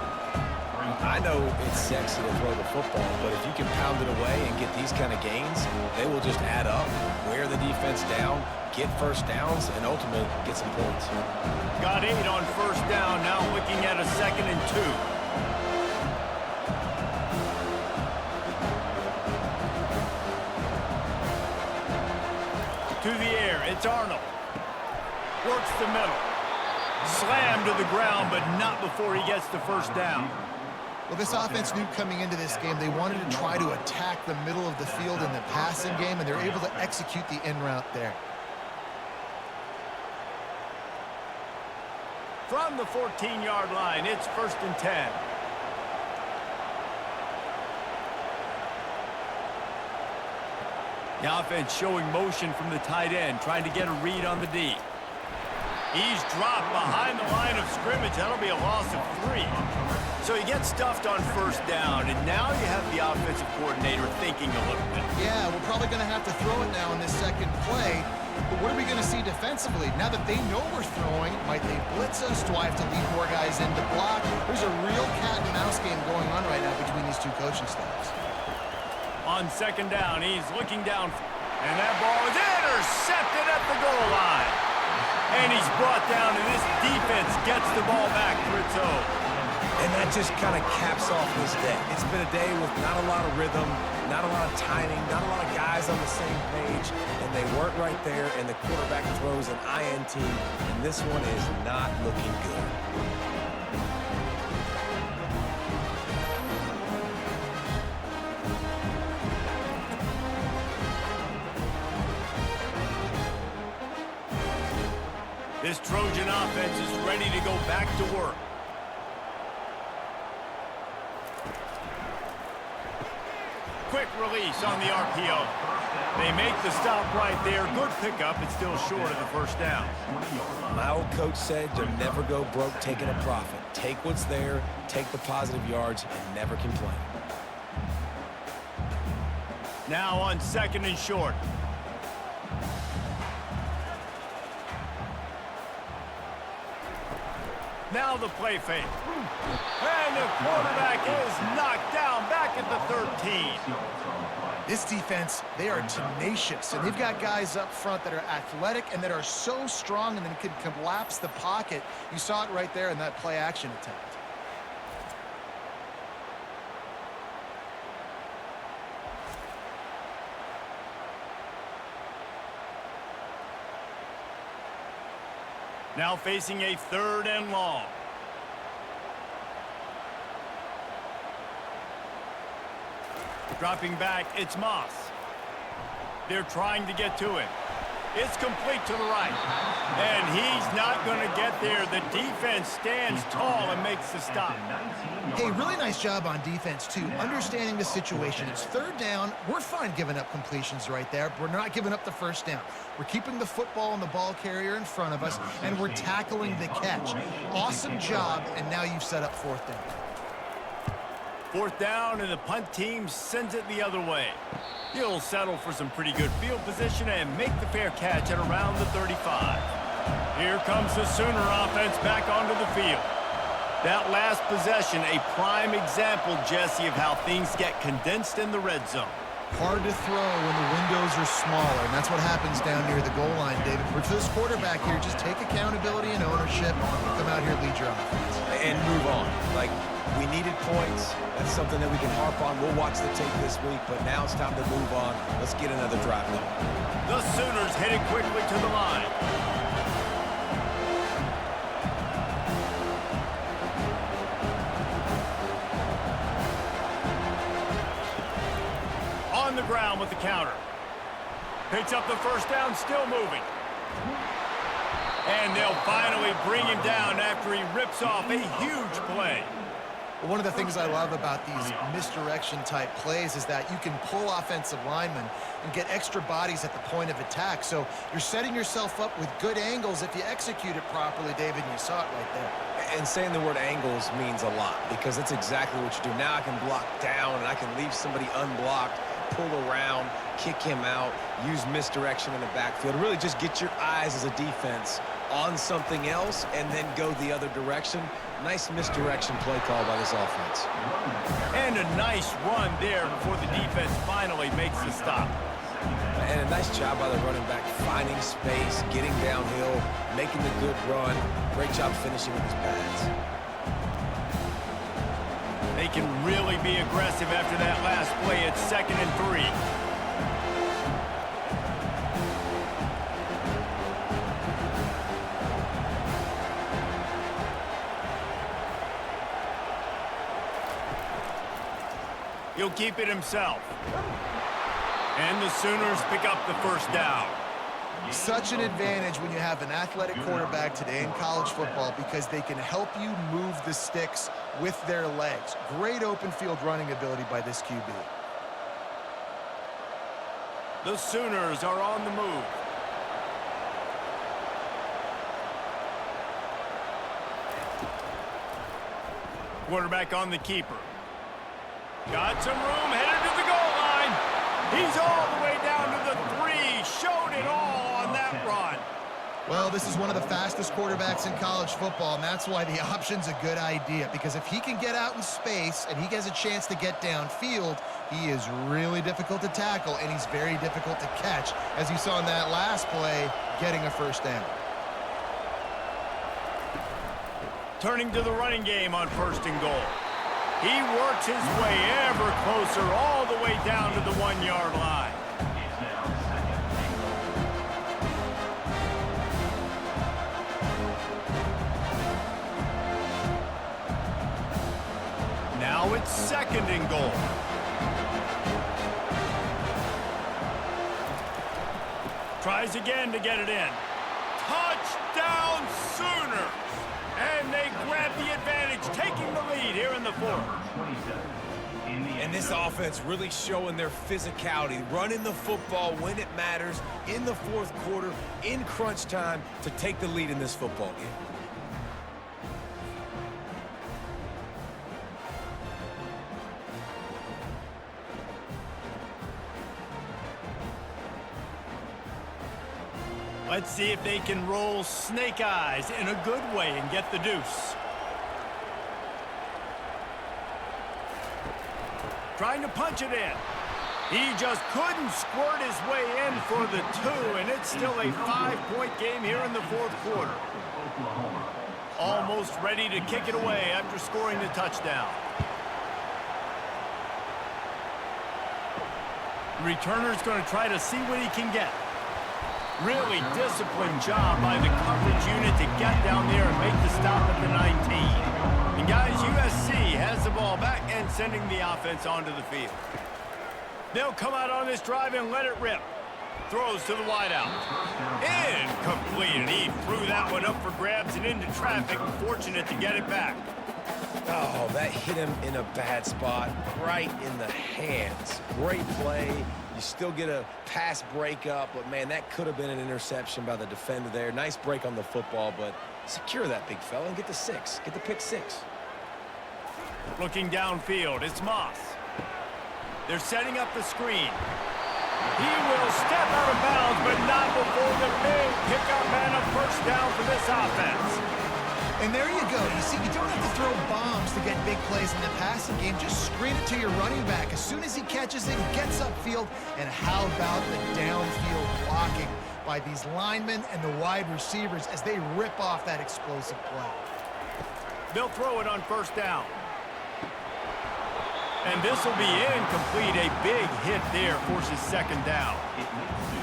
I know it's sexy to throw the football, but if you can pound it away and get these kind of gains, they will just add up, wear the defense down, get first downs, and ultimately get some points. Got 8 on first down, now looking at a 2nd and 2. To the air, it's Arnold. Works the middle. Slammed to the ground, but not before he gets the first down. Well, this offense knew coming into this game they wanted to try to attack the middle of the field in the passing game, and they're able to execute the in route there. From the 14-yard line, it's 1st and 10. The offense showing motion from the tight end, trying to get a read on the D. He's dropped behind the line of scrimmage. That'll be a loss of 3. So he gets stuffed on first down, and now you have the offensive coordinator thinking a little bit. Yeah, we're probably going to have to throw it now in this second play. But what are we going to see defensively? Now that they know we're throwing, might they blitz us? Do I have to lead more guys in to block? There's a real cat-and-mouse game going on right now between these two coaching staffs. On 2nd down, he's looking down, and that ball is intercepted at the goal line. And he's brought down, and this defense gets the ball back for its own. And that just kind of caps off this day. It's been a day with not a lot of rhythm, not a lot of timing, not a lot of guys on the same page, and they weren't right there, and the quarterback throws an INT, and this one is not looking good. This Trojan offense is ready to go back to work. Quick release on the RPO. They make the stop right there. Good pickup. It's still short of the first down. My old coach said you'll never go broke taking a profit. Take what's there, take the positive yards, and never complain. Now on 2nd and short. Now the play fake. And the quarterback is knocked down back at the 13. This defense, they are tenacious, and they've got guys up front that are athletic and that are so strong and then can collapse the pocket. You saw it right there in that play-action attempt. Now facing a 3rd and long. Dropping back, it's Moss. They're trying to get to him. It's complete to the right. And he's not going to get there. The defense stands tall and makes the stop. Hey, really nice job on defense, too. Understanding the situation. It's third down. We're fine giving up completions right there. We're not giving up the first down. We're keeping the football and the ball carrier in front of us, and we're tackling the catch. Awesome job, and now you've set up fourth down. Fourth down, and the punt team sends it the other way. He'll settle for some pretty good field position and make the fair catch at around the 35. Here comes the Sooner offense back onto the field. That last possession, a prime example, Jesse, of how things get condensed in the red zone. Hard to throw when the windows are smaller, and that's what happens down near the goal line, David. For this quarterback here, just take accountability and ownership, come out here, lead your offense. And move on. Like, we needed points. That's something that we can harp on. We'll watch the tape this week, but now it's time to move on. Let's get another drive going. The Sooners headed quickly to the line. On the ground with the counter. Picks up the first down, still moving. And they'll finally bring him down after he rips off a huge play. One of the things I love about these misdirection-type plays is that you can pull offensive linemen and get extra bodies at the point of attack. So you're setting yourself up with good angles if you execute it properly, David, and you saw it right there. And saying the word angles means a lot because that's exactly what you do. Now I can block down, and I can leave somebody unblocked, pull around, kick him out, use misdirection in the backfield. Really just get your eyes as a defense on something else and then go the other direction. Nice misdirection play call by this offense. And a nice run there before the defense finally makes the stop. And a nice job by the running back, finding space, getting downhill, making the good run. Great job finishing with his pads. They can really be aggressive after that last play. It's 2nd and 3. He'll keep it himself. And the Sooners pick up the first down. Such an advantage when you have an athletic quarterback today in college football because they can help you move the sticks with their legs. Great open field running ability by this QB. The Sooners are on the move. Quarterback on the keeper. Got some room, headed to the goal line. He's all the way down to the 3. Showed it all on that run. Well, this is one of the fastest quarterbacks in college football, and that's why the option's a good idea, because if he can get out in space and he has a chance to get downfield, he is really difficult to tackle, and he's very difficult to catch, as you saw in that last play, getting a first down. Turning to the running game on 1st and goal. He works his way ever closer all the way down to the 1-yard line. Now it's 2nd and goal. Tries again to get it in. Touchdown Sooners! And they grab the advantage, taking the lead here in the 4th. And this offense really showing their physicality, running the football when it matters, in the 4th quarter, in crunch time, to take the lead in this football game. Let's see if they can roll snake eyes in a good way and get the deuce. Trying to punch it in. He just couldn't squirt his way in for the 2, and it's still a 5-point game here in the 4th quarter. Almost ready to kick it away after scoring the touchdown. The returner's going to try to see what he can get. Really disciplined job by the coverage unit to get down there and make the stop at the 19. And guys, USC has the ball back and sending the offense onto the field. They'll come out on this drive and let it rip. Throws to the wideout. Incomplete, and he threw that one up for grabs and into traffic. Fortunate to get it back. Oh, that hit him in a bad spot, right in the hands. Great play. You still get a pass breakup, but, man, that could have been an interception by the defender there. Nice break on the football, but secure that big fella and get the 6. Get the pick 6. Looking downfield, it's Moss. They're setting up the screen. He will step out of bounds, but not before the big pickup and a first down for this offense. And there you go. You see, you don't have to throw bombs to get big plays in the passing game. Just screen it to your running back. As soon as he catches it, he gets upfield. And how about the downfield blocking by these linemen and the wide receivers as they rip off that explosive play? They'll throw it on first down. And this will be incomplete. A big hit there forces second down.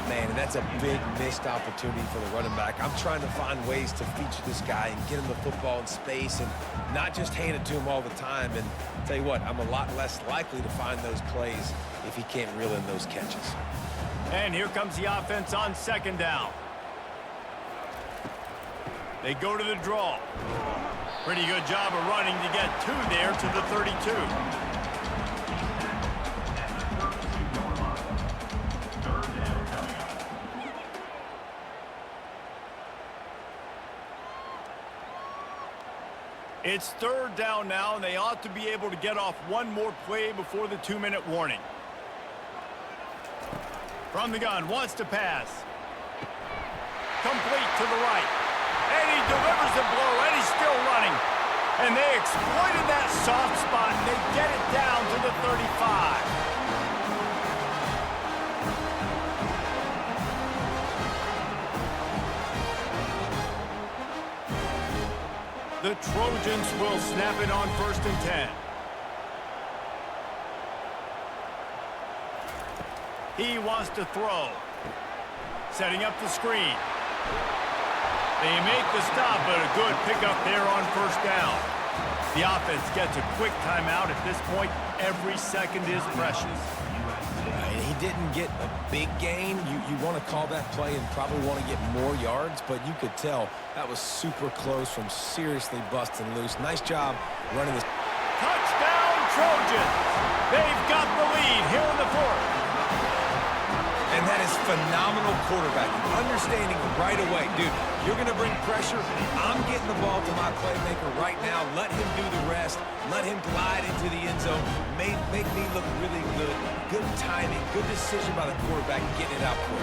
Man, and that's a big missed opportunity for the running back. I'm trying to find ways to feature this guy and get him the football in space and not just hand it to him all the time. And tell you what, I'm a lot less likely to find those plays if he can't reel in those catches. And here comes the offense on second down. They go to the draw. Pretty good job of running to get 2 there to the 32. It's third down now, and they ought to be able to get off one more play before the 2-minute warning. From the gun, wants to pass. Complete to the right. And he delivers the blow, and he's still running. And they exploited that soft spot, and they get it down to the 35. The Trojans will snap it on 1st and 10. He wants to throw. Setting up the screen. They make the stop, but a good pickup there on first down. The offense gets a quick timeout. At this point, every second is precious. He didn't get a big gain. You want to call that play and probably want to get more yards, but you could tell that was super close from seriously busting loose. Nice job running this. Touchdown, Trojans! They've got the lead here in the 4th. And that is phenomenal quarterbacking. Understanding right away, dude, you're going to bring pressure. I'm getting the ball to my playmaker right now. Let him do the rest. Let him glide into the end zone. Make me look really good. Good timing, good decision by the quarterback getting it out quick.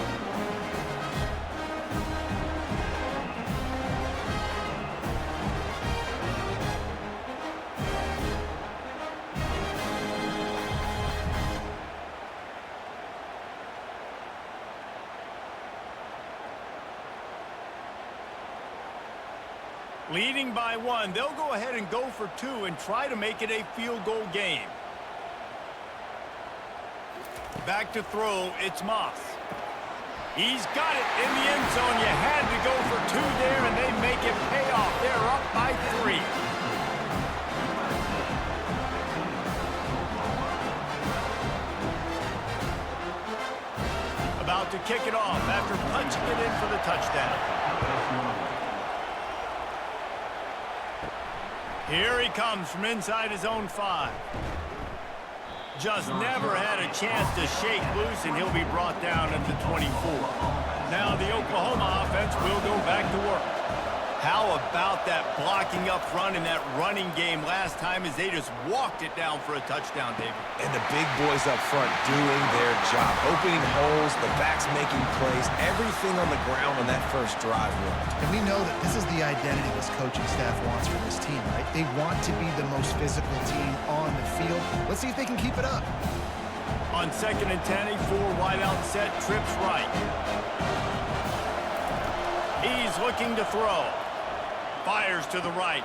Leading by 1, they'll go ahead and go for 2 and try to make it a field goal game. Back to throw, it's Moss. He's got it in the end zone. You had to go for 2 there, and they make it pay off. They're up by 3. About to kick it off after punching it in for the touchdown. Here he comes from inside his own 5. Just never had a chance to shake loose, and he'll be brought down at the 24. Now the Oklahoma offense will go back to work. How about that blocking up front in that running game last time as they just walked it down for a touchdown, David? And the big boys up front doing their job. Opening holes, the backs making plays, everything on the ground on that first drive worked. And we know that this is the identity this coaching staff wants for this team, right? They want to be the most physical team on the field. Let's see if they can keep it up. On 2nd and 10, a 4 wide out set, trips right. He's looking to throw. Fires to the right.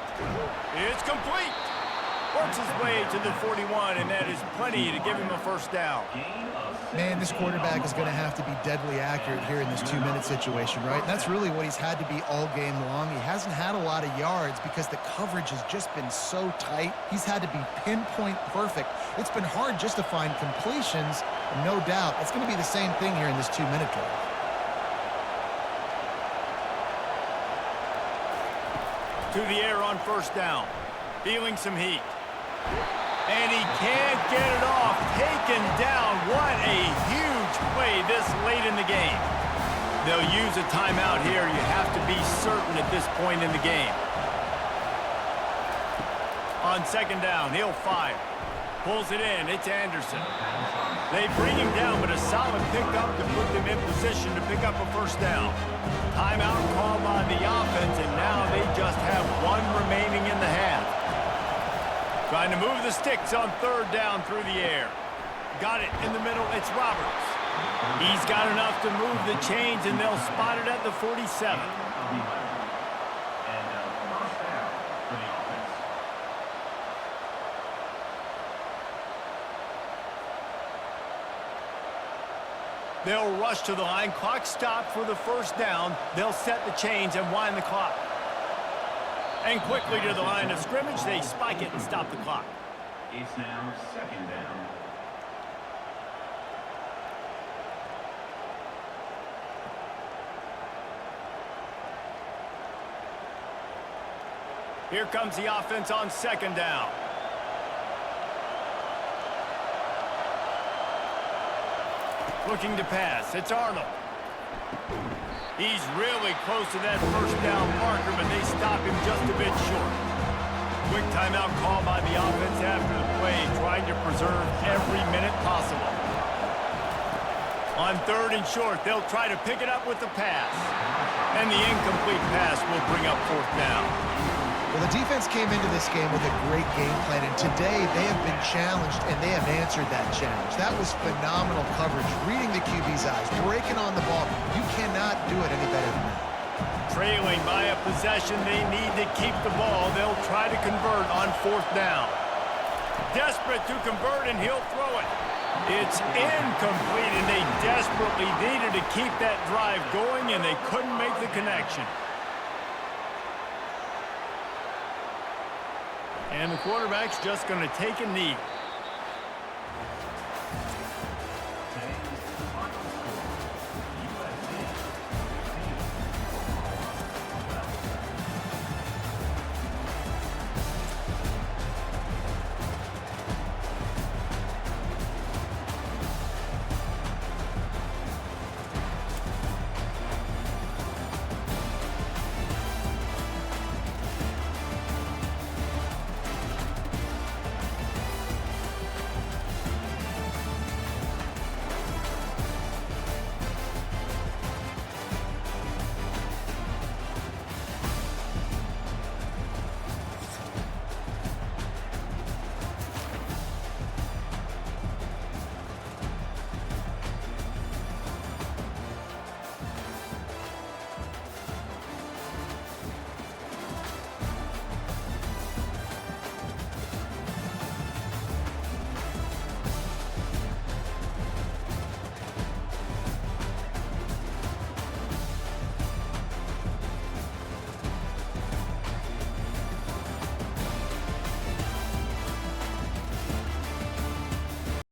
It's complete. works his way to the 41, and that is plenty to give him a first down. Man, this quarterback is going to have to be deadly accurate here in this 2-minute situation, right? And that's really what he's had to be all game long. He hasn't had a lot of yards because the coverage has just been so tight. He's had to be pinpoint perfect. It's been hard just to find completions, and no doubt it's going to be the same thing here in this 2-minute drive. To the air on first down, feeling some heat. And he can't get it off. Taken down. What a huge play this late in the game. They'll use a timeout here. You have to be certain at this point in the game. On second down, he'll fire. Pulls it in. It's Anderson. They bring him down, but a solid pickup to put them in position to pick up a first down. Timeout called by the offense, and now they just have one remaining in the half. Trying to move the sticks on third down through the air. Got it in the middle. It's Roberts. He's got enough to move the chains, and they'll spot it at the 47. They'll rush to the line. Clock stopped for the first down. They'll set the chains and wind the clock. And quickly to the line of scrimmage, they spike it and stop the clock. It's now second down. Here comes the offense on second down. Looking to pass. It's Arnold. He's really close to that first down marker, but they stop him just a bit short. Quick timeout call by the offense after the play, trying to preserve every minute possible. On third and short, they'll try to pick it up with the pass. And the incomplete pass will bring up fourth down. Well, the defense came into this game with a great game plan, and today they have been challenged, and they have answered that challenge. That was phenomenal coverage, reading the QB's eyes, breaking on the ball. You cannot do it any better than that. Trailing by a possession, they need to keep the ball. They'll try to convert on fourth down. Desperate to convert, and he'll throw it. It's incomplete, and they desperately needed to keep that drive going, and they couldn't make the connection. And the quarterback's just going to take a knee.